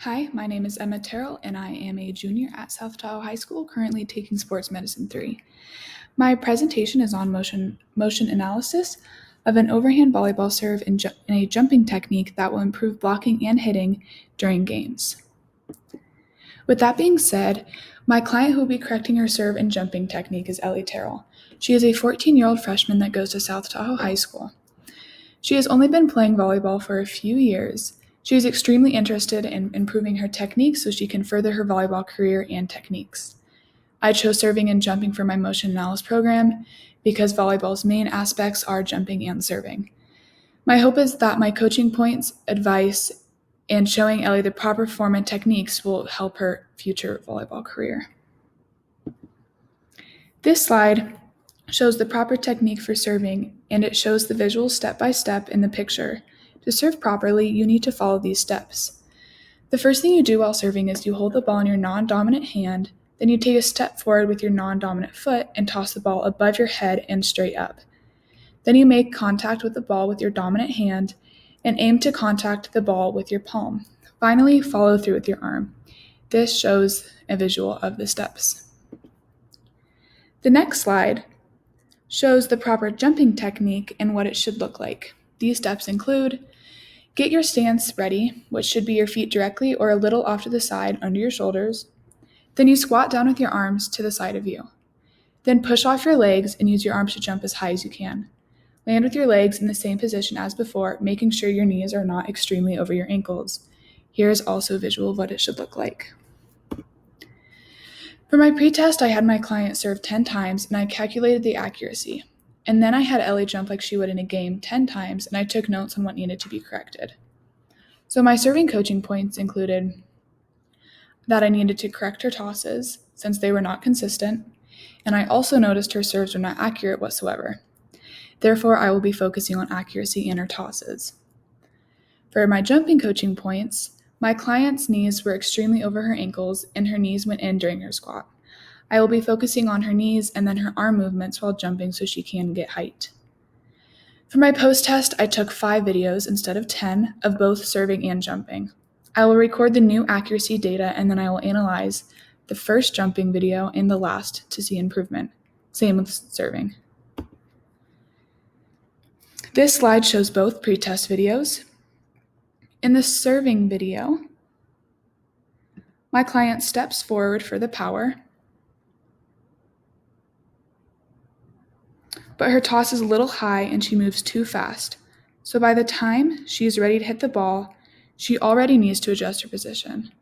Hi, my name is Emma Terrell, and I am a junior at South Tahoe High School, currently taking Sports Medicine 3. My presentation is on motion analysis of an overhand volleyball serve in a jumping technique that will improve blocking and hitting during games. With that being said, my client who will be correcting her serve and jumping technique is Ellie Terrell. She is a 14-year-old freshman that goes to South Tahoe High School. She has only been playing volleyball for a few years. She is extremely interested in improving her technique so she can further her volleyball career and techniques. I chose serving and jumping for my motion analysis program because volleyball's main aspects are jumping and serving. My hope is that my coaching points, advice, and showing Ellie the proper form and techniques will help her future volleyball career. This slide shows the proper technique for serving, and it shows the visual step-by-step in the picture. To serve properly, you need to follow these steps. The first thing you do while serving is you hold the ball in your non-dominant hand, then you take a step forward with your non-dominant foot and toss the ball above your head and straight up. Then you make contact with the ball with your dominant hand and aim to contact the ball with your palm. Finally, follow through with your arm. This shows a visual of the steps. The next slide shows the proper jumping technique and what it should look like. These steps include: get your stance ready, which should be your feet directly or a little off to the side under your shoulders. Then you squat down with your arms to the side of you. Then push off your legs and use your arms to jump as high as you can. Land with your legs in the same position as before, making sure your knees are not extremely over your ankles. Here is also a visual of what it should look like. For my pretest, I had my client serve 10 times and I calculated the accuracy. And then I had Ellie jump like she would in a game 10 times and I took notes on what needed to be corrected. So my serving coaching points included that I needed to correct her tosses since they were not consistent, and I also noticed her serves were not accurate whatsoever. Therefore, I will be focusing on accuracy in her tosses. For my jumping coaching points, my client's knees were extremely over her ankles and her knees went in during her squat. I will be focusing on her knees and then her arm movements while jumping so she can get height. For my post-test, I took 5 videos instead of 10 of both serving and jumping. I will record the new accuracy data and then I will analyze the first jumping video and the last to see improvement. Same with serving. This slide shows both pretest videos. In the serving video, my client steps forward for the power, but her toss is a little high and she moves too fast. So by the time she is ready to hit the ball, she already needs to adjust her position.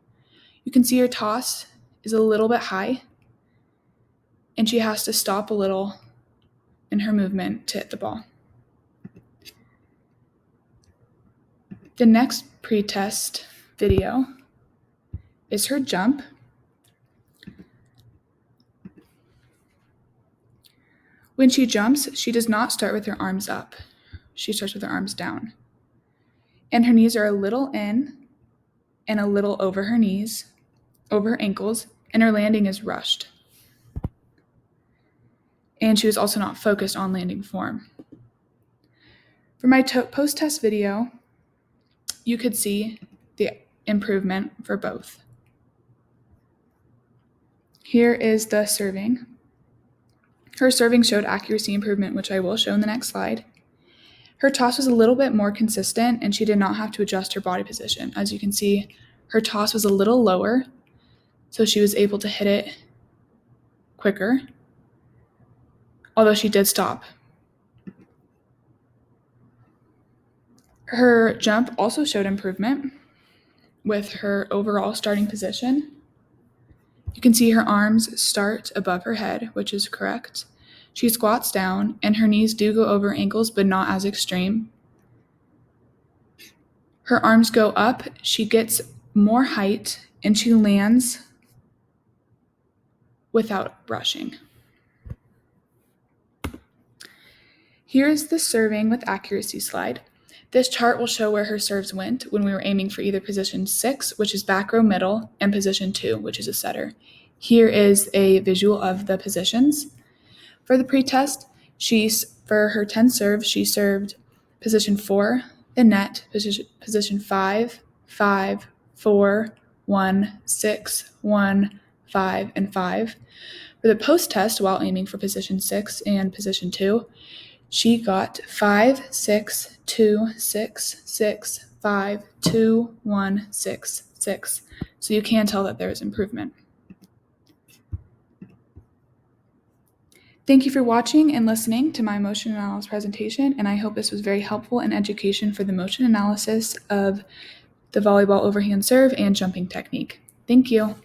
You can see her toss is a little bit high, and she has to stop a little in her movement to hit the ball. The next pretest video is her jump. When she jumps, she does not start with her arms up. She starts with her arms down. And her knees are a little in and a little over her knees, over her ankles, and her landing is rushed. And she was also not focused on landing form. For my post-test video, you could see the improvement for both. Here is the serving. Her serving showed accuracy improvement, which I will show in the next slide. Her toss was a little bit more consistent and she did not have to adjust her body position. As you can see, her toss was a little lower, so she was able to hit it quicker, although she did stop. Her jump also showed improvement with her overall starting position. You can see her arms start above her head, which is correct. She squats down and her knees do go over ankles, but not as extreme. Her arms go up, she gets more height, and she lands without rushing. Here's the serving with accuracy slide. This chart will show where her serves went when we were aiming for either position 6, which is back row middle, and position 2, which is a setter. Here is a visual of the positions. For the pretest, for her 10 serves, she served position 4, the net, position 5, 5, 4, 1, 6, 1, 5, and 5. For the post test, while aiming for position 6 and position 2, she got 5, 6, 2, 6, 6, 5, 2, 1, 6, 6. So you can tell that there is improvement. Thank you for watching and listening to my motion analysis presentation, and I hope this was very helpful in education for the motion analysis of the volleyball overhand serve and jumping technique. Thank you.